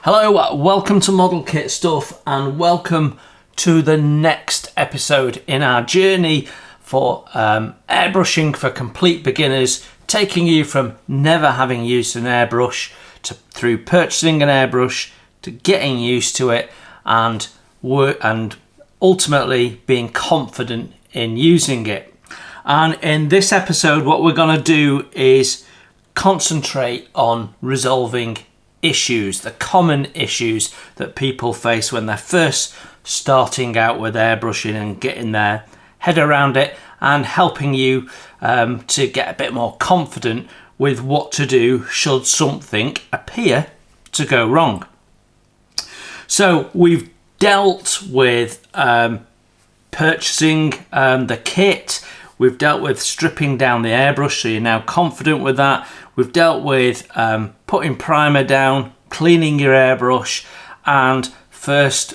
Hello, welcome to Model Kit Stuff and welcome to the next episode in our journey for airbrushing for complete beginners, taking you from never having used an airbrush to through purchasing an airbrush to getting used to it and ultimately being confident in using it. And in this episode what we're going to do is concentrate on resolving issues, the common issues that people face when they're first starting out with airbrushing and getting their head around it, and helping you to get a bit more confident with what to do should something appear to go wrong. So we've dealt with purchasing the kit. We've dealt with stripping down the airbrush, so you're now confident with that. We've dealt with putting primer down, cleaning your airbrush, and first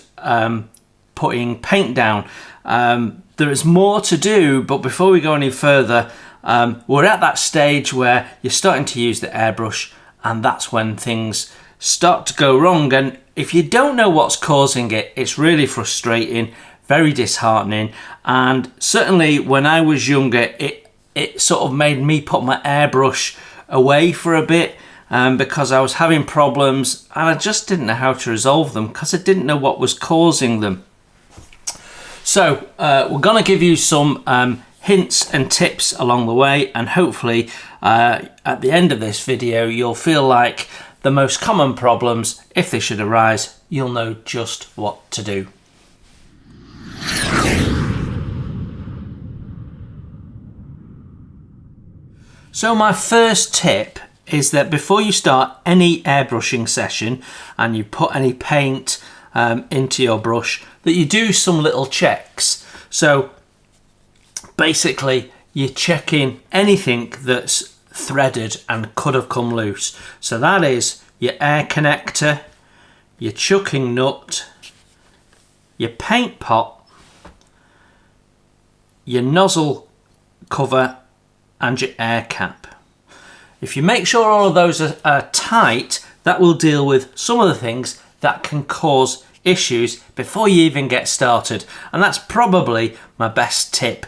putting paint down. There is more to do, but before we go any further, we're at that stage where you're starting to use the airbrush, and that's when things start to go wrong. And if you don't know what's causing it, it's really frustrating, very disheartening. And certainly when I was younger, it sort of made me put my airbrush away for a bit because I was having problems and I just didn't know how to resolve them because I didn't know what was causing them. So we're going to give you some hints and tips along the way, and hopefully at the end of this video you'll feel like the most common problems, if they should arise, you'll know just what to do. So my first tip is that before you start any airbrushing session and you put any paint into your brush, that you do some little checks. So basically you're checking anything that's threaded and could have come loose. So that is your air connector, your chucking nut, your paint pot, your nozzle cover, and your air cap. If you make sure all of those are tight, that will deal with some of the things that can cause issues before you even get started. And that's probably my best tip.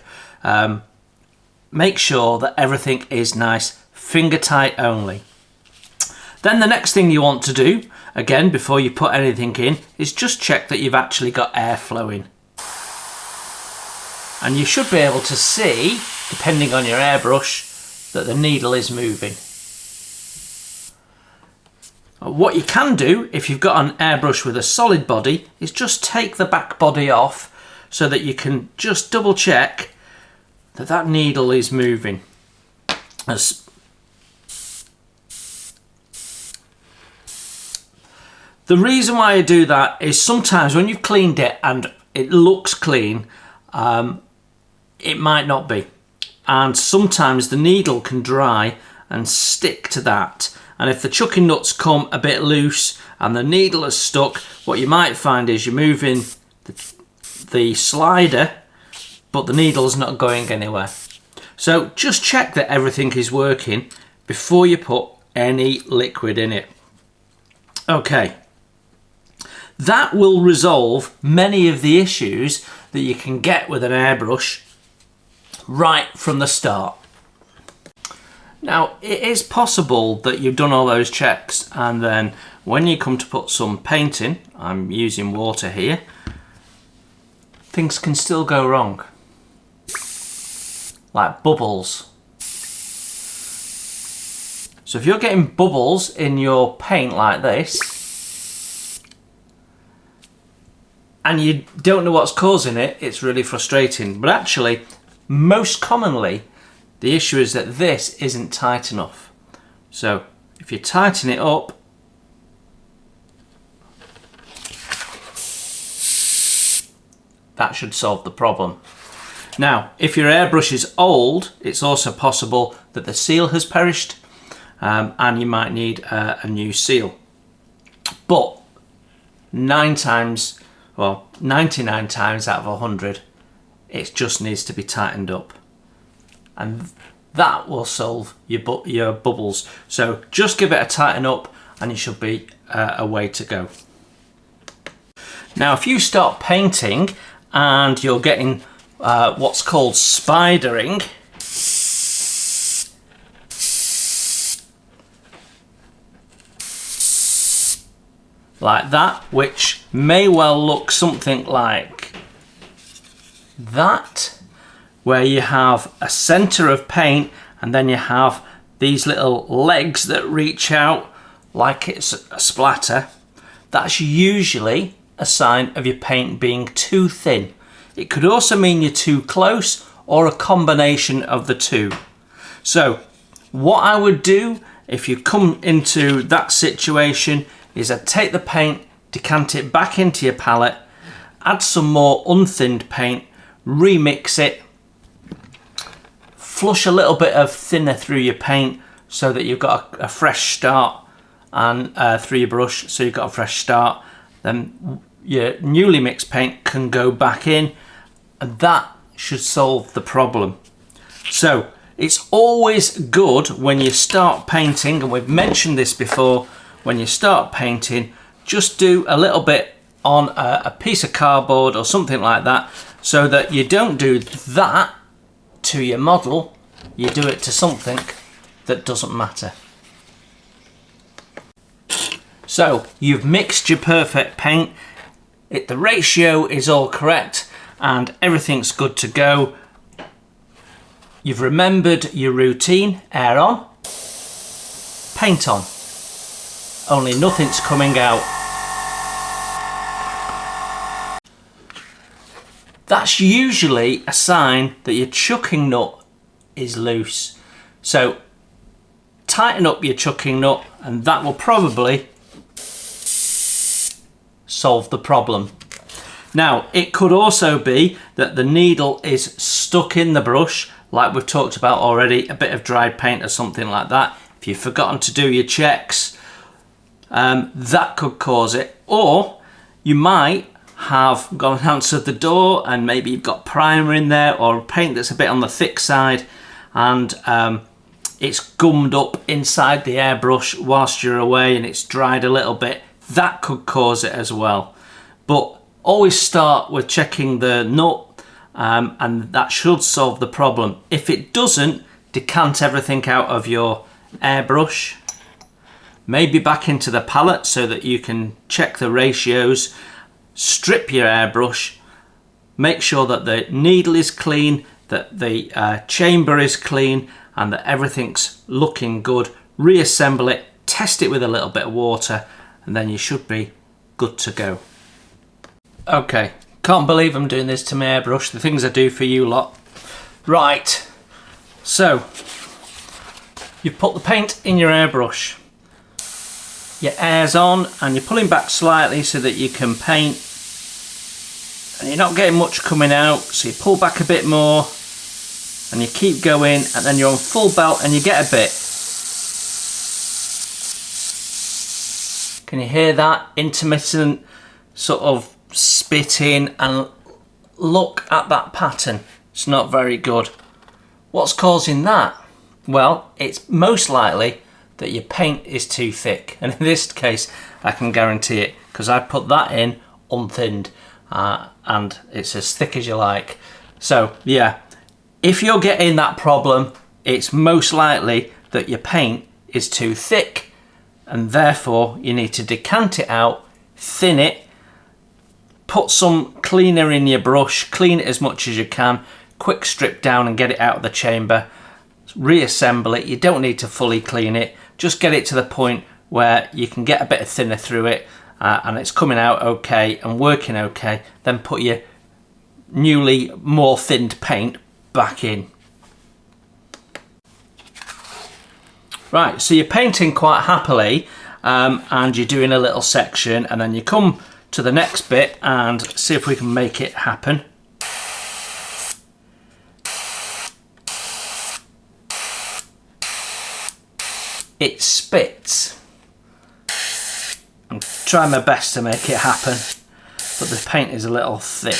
Make sure that everything is nice, finger tight only. Then the next thing you want to do, again before you put anything in, is just check that you've actually got air flowing. And you should be able to see, depending on your airbrush, that the needle is moving. What you can do if you've got an airbrush with a solid body is just take the back body off so that you can just double check that that needle is moving. The reason why I do that is sometimes when you've cleaned it and it looks clean, it might not be. And sometimes the needle can dry and stick to that. And if the chucking nuts come a bit loose and the needle is stuck, what you might find is you're moving the slider, but the needle's not going anywhere. So just check that everything is working before you put any liquid in it. Okay. That will resolve many of the issues that you can get with an airbrush right from the start. Now, it is possible that you've done all those checks and then when you come to put some paint in, I'm using water here, things can still go wrong. Like bubbles. So if you're getting bubbles in your paint like this and you don't know what's causing it, it's really frustrating. But actually, most commonly, the issue is that this isn't tight enough. So if you tighten it up, that should solve the problem. Now, if your airbrush is old, it's also possible that the seal has perished and you might need a new seal. But 99 times out of 100, it just needs to be tightened up. And that will solve your bubbles. So just give it a tighten up and you should be away to go. Now if you start painting and you're getting what's called spidering, like that, which may well look something like that, where you have a centre of paint and then you have these little legs that reach out like it's a splatter, that's usually a sign of your paint being too thin. It could also mean you're too close, or a combination of the two. So what I would do if you come into that situation is I'd take the paint, decant it back into your palette, add some more unthinned paint, remix it, flush a little bit of thinner through your paint so that you've got a fresh start, and through your brush so you've got a fresh start. Then your newly mixed paint can go back in, and that should solve the problem. So it's always good when you start painting, and we've mentioned this before, when you start painting, just do a little bit on a piece of cardboard or something like that, so that you don't do that to your model, you do it to something that doesn't matter. So you've mixed your perfect paint, the ratio is all correct and everything's good to go. You've remembered your routine: air on, paint on, only nothing's coming out. That's usually a sign that your chucking nut is loose. So tighten up your chucking nut and that will probably solve the problem. Now it could also be that the needle is stuck in the brush, like we've talked about already, a bit of dried paint or something like that. If you've forgotten to do your checks, that could cause it. Or you might have gone and answered the door and maybe you've got primer in there or paint that's a bit on the thick side, and it's gummed up inside the airbrush whilst you're away and it's dried a little bit. That could cause it as well. But always start with checking the nut, and that should solve the problem. If it doesn't, decant everything out of your airbrush, maybe back into the palette so that you can check the ratios, strip your airbrush, make sure that the needle is clean, that the chamber is clean, and that everything's looking good. Reassemble it, test it with a little bit of water, and then you should be good to go. Okay, can't believe I'm doing this to my airbrush, the things I do for you lot. Right, so you've put the paint in your airbrush, your air's on and you're pulling back slightly so that you can paint, and you're not getting much coming out, so you pull back a bit more and you keep going, and then you're on full belt and you get a bit. Can you hear that intermittent sort of spitting? And look at that pattern, it's not very good. What's causing that? Well, it's most likely that your paint is too thick, and in this case I can guarantee it because I put that in unthinned, and it's as thick as you like. So yeah, if you're getting that problem, it's most likely that your paint is too thick, and therefore you need to decant it out, thin it, put some cleaner in your brush, clean it as much as you can, quick strip down and get it out of the chamber, reassemble it. You don't need to fully clean it, just get it to the point where you can get a bit of thinner through it, and it's coming out okay and working okay. Then put your newly more thinned paint back in. Right, so you're painting quite happily, and you're doing a little section, and then you come to the next bit and see if we can make it happen. It spits. I'm trying my best to make it happen, but the paint is a little thick.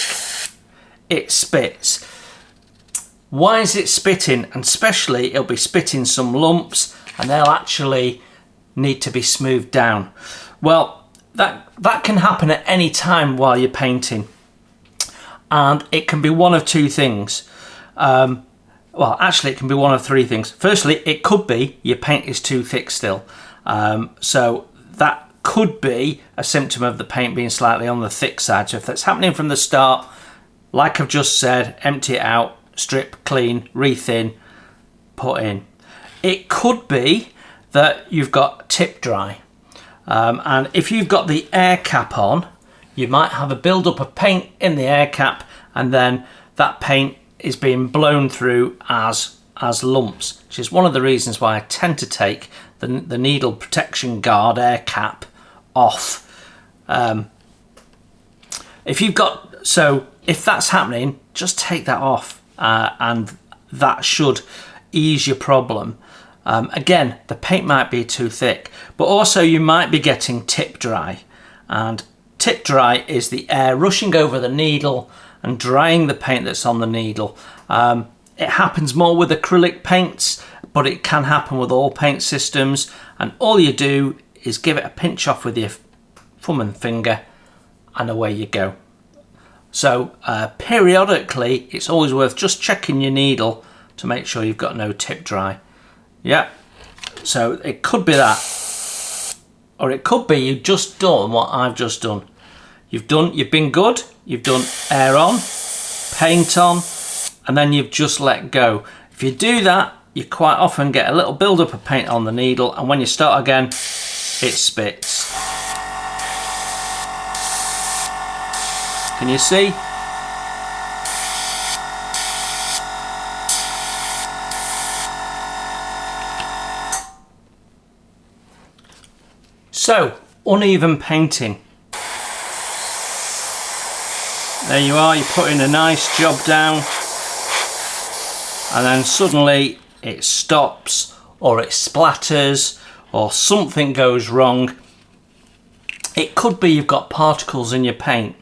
It spits. Why is it spitting? And especially it'll be spitting some lumps, and they'll actually need to be smoothed down. Well, that can happen at any time while you're painting, and it can be one of two things. Well, actually, it can be one of three things. Firstly, it could be your paint is too thick still. So that could be a symptom of the paint being slightly on the thick side. So if that's happening from the start, like I've just said, empty it out, strip, clean, rethin, put in. It could be that you've got tip dry. And if you've got the air cap on, you might have a build-up of paint in the air cap, and then that paint is being blown through as lumps, which is one of the reasons why I tend to take the needle protection guard air cap off. If that's happening, just take that off, and that should ease your problem. Again, the paint might be too thick, but also you might be getting tip dry, and tip dry is the air rushing over the needle and drying the paint that's on the needle. It happens more with acrylic paints, but it can happen with all paint systems, and all you do is give it a pinch off with your thumb and finger, and away you go. So periodically, it's always worth just checking your needle to make sure you've got no tip dry. Yeah, so it could be that, or it could be you've just done what I've just done. You've been good, you've done air on, paint on, and then you've just let go. If you do that, you quite often get a little build-up of paint on the needle, and when you start again, it spits. Can you see? So, uneven painting. There you are, you're putting a nice job down, and then suddenly it stops, or it splatters, or something goes wrong. It could be you've got particles in your paint.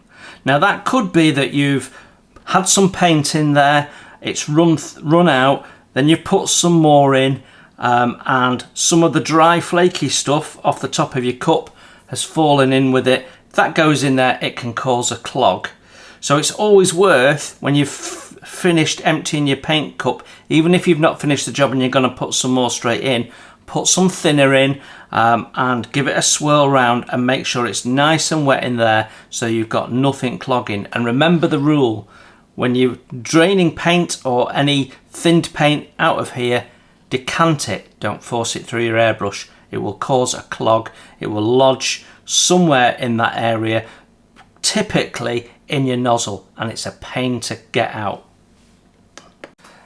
Now that could be that you've had some paint in there, it's run out, then you've put some more in, and some of the dry flaky stuff off the top of your cup has fallen in with it. If that goes in there, it can cause a clog. So it's always worth, when you've finished emptying your paint cup, even if you've not finished the job and you're going to put some more straight in, put some thinner in, and give it a swirl round and make sure it's nice and wet in there so you've got nothing clogging. And remember the rule, when you're draining paint or any thinned paint out of here, decant it, don't force it through your airbrush. It will cause a clog, it will lodge somewhere in that area, typically in your nozzle, and it's a pain to get out.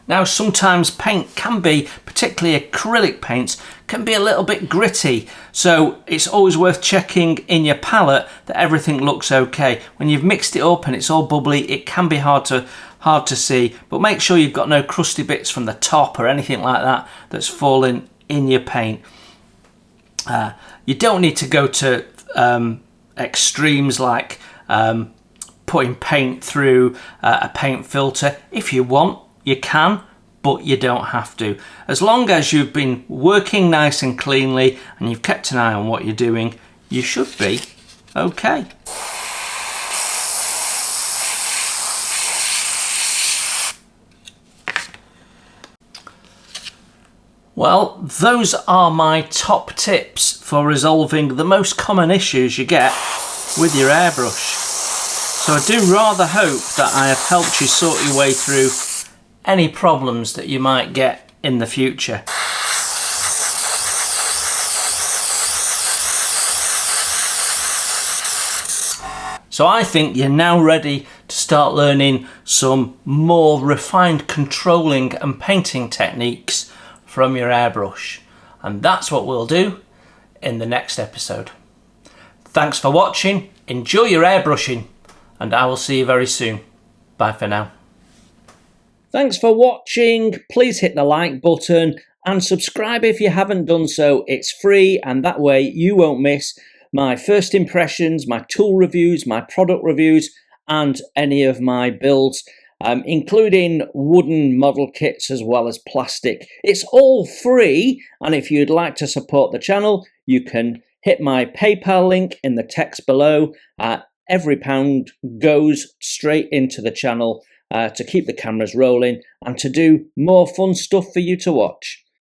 Now sometimes paint can be, particularly acrylic paints, can be a little bit gritty, so it's always worth checking in your palette that everything looks okay. When you've mixed it up and it's all bubbly, it can be hard to see, but make sure you've got no crusty bits from the top or anything like that that's fallen in your paint. You don't need to go to extremes like putting paint through a paint filter. If you want, you can, but you don't have to. As long as you've been working nice and cleanly and you've kept an eye on what you're doing, you should be okay. Well, those are my top tips for resolving the most common issues you get with your airbrush. So I do rather hope that I have helped you sort your way through any problems that you might get in the future. So I think you're now ready to start learning some more refined controlling and painting techniques from your airbrush. And that's what we'll do in the next episode. Thanks for watching, enjoy your airbrushing, and I will see you very soon. Bye for now. Thanks for watching. Please hit the like button and subscribe if you haven't done so. It's free, and that way you won't miss my first impressions, my tool reviews, my product reviews, and any of my builds, including wooden model kits as well as plastic. It's all free, and if you'd like to support the channel, you can hit my PayPal link in the text below. Every pound goes straight into the channel to keep the cameras rolling and to do more fun stuff for you to watch.